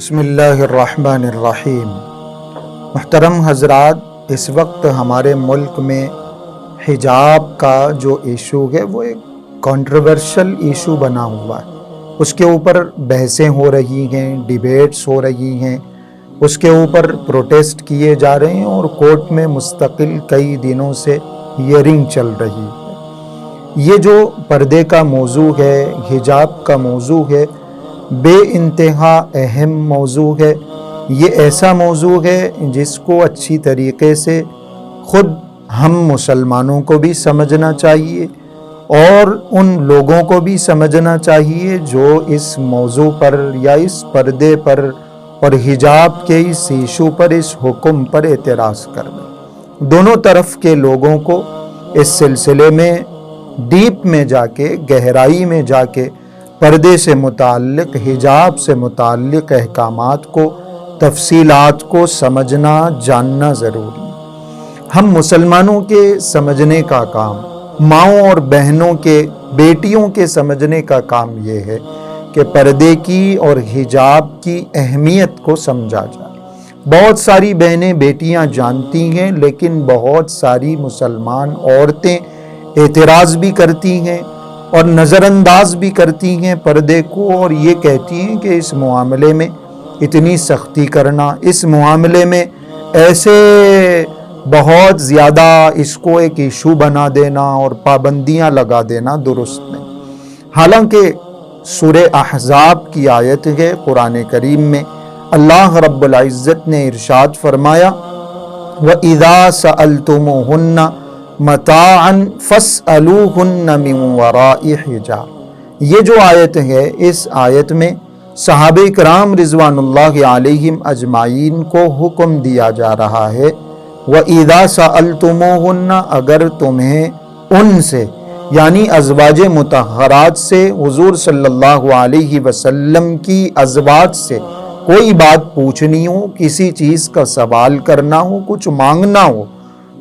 بسم اللہ الرحمن الرحیم۔ محترم حضرات، اس وقت ہمارے ملک میں حجاب کا جو ایشو ہے وہ ایک کنٹروورشل ایشو بنا ہوا ہے۔ اس کے اوپر بحثیں ہو رہی ہیں، ڈیبیٹس ہو رہی ہیں، اس کے اوپر پروٹیسٹ کیے جا رہے ہیں اور کورٹ میں مستقل کئی دنوں سے ہیئرنگ چل رہی ہے۔ یہ جو پردے کا موضوع ہے، حجاب کا موضوع ہے، بے انتہا اہم موضوع ہے۔ یہ ایسا موضوع ہے جس کو اچھی طریقے سے خود ہم مسلمانوں کو بھی سمجھنا چاہیے اور ان لوگوں کو بھی سمجھنا چاہیے جو اس موضوع پر یا اس پردے پر اور حجاب کے اس ایشو پر، اس حکم پر اعتراض کر رہے ہیں۔ دونوں طرف کے لوگوں کو اس سلسلے میں ڈیپ میں جا کے، گہرائی میں جا کے پردے سے متعلق، حجاب سے متعلق احکامات کو، تفصیلات کو سمجھنا، جاننا ضروری ہے۔ ہم مسلمانوں کے سمجھنے کا کام، ماؤں اور بہنوں کے، بیٹیوں کے سمجھنے کا کام یہ ہے کہ پردے کی اور حجاب کی اہمیت کو سمجھا جائے۔ بہت ساری بہنیں، بیٹیاں جانتی ہیں، لیکن بہت ساری مسلمان عورتیں اعتراض بھی کرتی ہیں اور نظر انداز بھی کرتی ہیں پردے کو، اور یہ کہتی ہیں کہ اس معاملے میں اتنی سختی کرنا، اس معاملے میں ایسے بہت زیادہ اس کو ایک ایشو بنا دینا اور پابندیاں لگا دینا درست نہیں۔ حالانکہ سورہ احزاب کی آیت ہے قرآن کریم میں، اللہ رب العزت نے ارشاد فرمایا وَإِذَا سَأَلْتُمُوهُنَّ مَتَاعًا فَاسْأَلُوهُنَّ مِنْ وَرَاءِ حِجَابٍ۔ یہ جو آیت ہے، اس آیت میں صحابہ کرام رضوان اللہ علیہم اجمعین کو حکم دیا جا رہا ہے وَإِذَا سَأَلْتُمُوهُنَّ، اگر تمہیں ان سے یعنی ازواج مطہرات سے، حضور صلی اللہ علیہ وسلم کی ازواج سے کوئی بات پوچھنی ہو، کسی چیز کا سوال کرنا ہو، کچھ مانگنا ہو،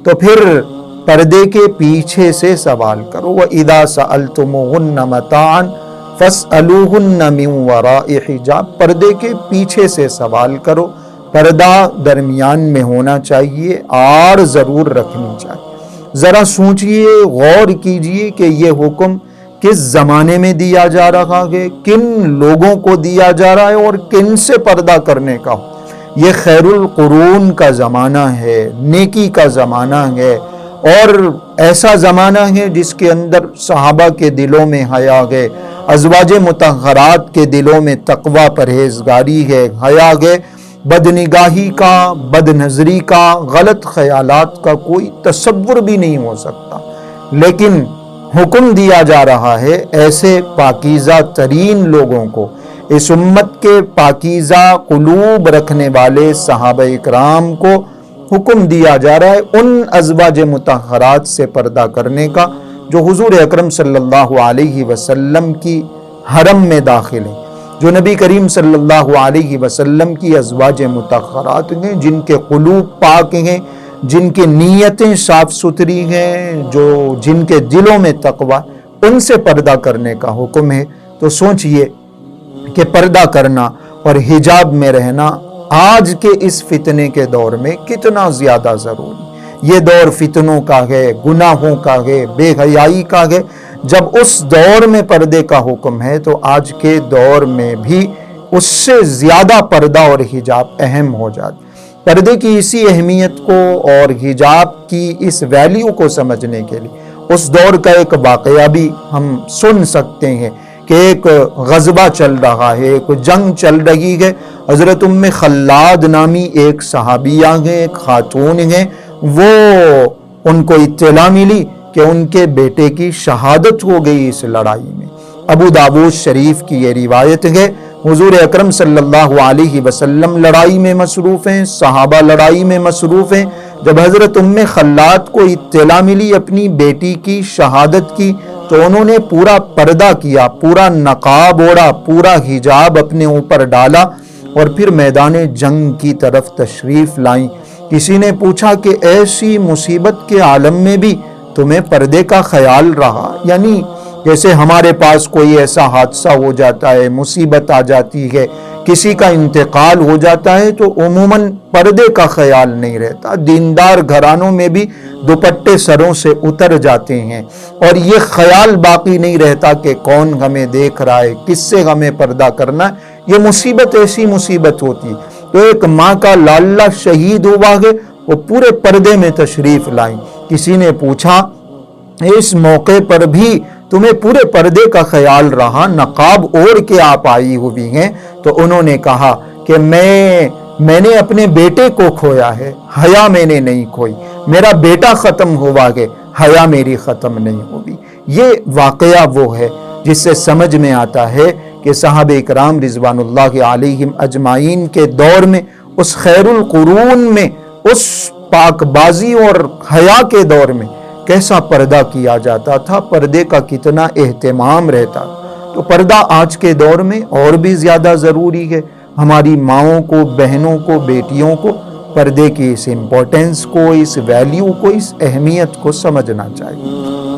تو پھر پردے کے پیچھے سے سوال کرو۔ وَإِذَا سَأَلْتُمُوهُنَّ مَتَاعًا فَاسْأَلُوهُنَّ مِنْ وَرَاءِ حِجَابٍ، پردے کے پیچھے سے سوال کرو۔ پردہ درمیان میں ہونا چاہیے، آڑ ضرور رکھنی چاہیے۔ ذرا سوچئے، غور کیجئے کہ یہ حکم کس زمانے میں دیا جا رہا ہے، کن لوگوں کو دیا جا رہا ہے اور کن سے پردہ کرنے کا ہو۔ یہ خیر القرون کا زمانہ ہے، نیکی کا زمانہ ہے، اور ایسا زمانہ ہے جس کے اندر صحابہ کے دلوں میں حیا ہے، ازواج مطہرات کے دلوں میں تقوی، پرہیزگاری ہے، حیا ہے، بدنگاہی کا، بد نظری کا، غلط خیالات کا کوئی تصور بھی نہیں ہو سکتا۔ لیکن حکم دیا جا رہا ہے ایسے پاکیزہ ترین لوگوں کو، اس امت کے پاکیزہ قلوب رکھنے والے صحابہ اکرام کو حکم دیا جا رہا ہے ان ازواج مطہرات سے پردہ کرنے کا جو حضور اکرم صلی اللہ علیہ وسلم کی حرم میں داخل ہیں، جو نبی کریم صلی اللہ علیہ وسلم کی ازواج مطہرات ہیں، جن کے قلوب پاک ہیں، جن کی نیتیں صاف ستھری ہیں، جن کے دلوں میں تقوی، ان سے پردہ کرنے کا حکم ہے۔ تو سوچئے کہ پردہ کرنا اور حجاب میں رہنا آج کے اس فتنے کے دور میں کتنا زیادہ ضروری۔ یہ دور فتنوں کا ہے، گناہوں کا ہے، بے حیائی کا ہے۔ جب اس دور میں پردے کا حکم ہے تو آج کے دور میں بھی اس سے زیادہ پردہ اور حجاب اہم ہو جاتا۔ پردے کی اسی اہمیت کو اور حجاب کی اس ویلیو کو سمجھنے کے لیے اس دور کا ایک واقعہ بھی ہم سن سکتے ہیں کہ ایک غزوہ چل رہا ہے، ایک جنگ چل رہی ہے۔ حضرت ام خلاد نامی ایک صحابیہ ہیں، ایک خاتون ہیں، وہ ان کو اطلاع ملی کہ ان کے بیٹے کی شہادت ہو گئی اس لڑائی میں۔ ابو داؤد شریف کی یہ روایت ہے، حضور اکرم صلی اللہ علیہ وسلم لڑائی میں مصروف ہیں، صحابہ لڑائی میں مصروف ہیں۔ جب حضرت ام خلاد کو اطلاع ملی اپنی بیٹی کی شہادت کی تو انہوں نے پورا پردہ کیا، پورا نقاب اوڑھا، پورا حجاب اپنے اوپر ڈالا اور پھر میدان جنگ کی طرف تشریف لائیں۔ کسی نے پوچھا کہ ایسی مصیبت کے عالم میں بھی تمہیں پردے کا خیال رہا؟ یعنی جیسے ہمارے پاس کوئی ایسا حادثہ ہو جاتا ہے، مصیبت آ جاتی ہے، کسی کا انتقال ہو جاتا ہے تو عموماً پردے کا خیال نہیں رہتا. دیندار گھرانوں میں بھی دوپٹے سروں سے اتر جاتے ہیں اور یہ خیال باقی نہیں رہتا کہ کون ہمیں دیکھ رہا ہے, کس سے ہمیں پردہ کرنا ہے. یہ مصیبت ایسی مصیبت ہوتی. تو ایک ماں کا لالا شہید ہوا ہے, وہ پورے پردے میں تشریف لائیں. کسی نے پوچھا اس موقع پر بھی تمہیں پورے پردے کا خیال رہا, نقاب اوڑھ کے آپ آئی ہوئی ہیں؟ تو انہوں نے کہا کہ میں نے اپنے بیٹے کو کھویا ہے, حیا میں نے نہیں کھوئی. میرا بیٹا ختم ہوا ہے, حیا میری ختم نہیں ہوگی. یہ واقعہ وہ ہے جس سے سمجھ میں آتا ہے کہ صحابہ اکرام رضوان اللہ علیہم اجمعین کے دور میں, اس خیر القرون میں, اس پاک بازی اور حیا کے دور میں کیسا پردہ کیا جاتا تھا, پردے کا کتنا اہتمام رہتا. تو پردہ آج کے دور میں اور بھی زیادہ ضروری ہے. ہماری ماؤں کو, بہنوں کو, بیٹیوں کو پردے کی اس امپورٹنس کو, اس ویلیو کو, اس اہمیت کو سمجھنا چاہیے.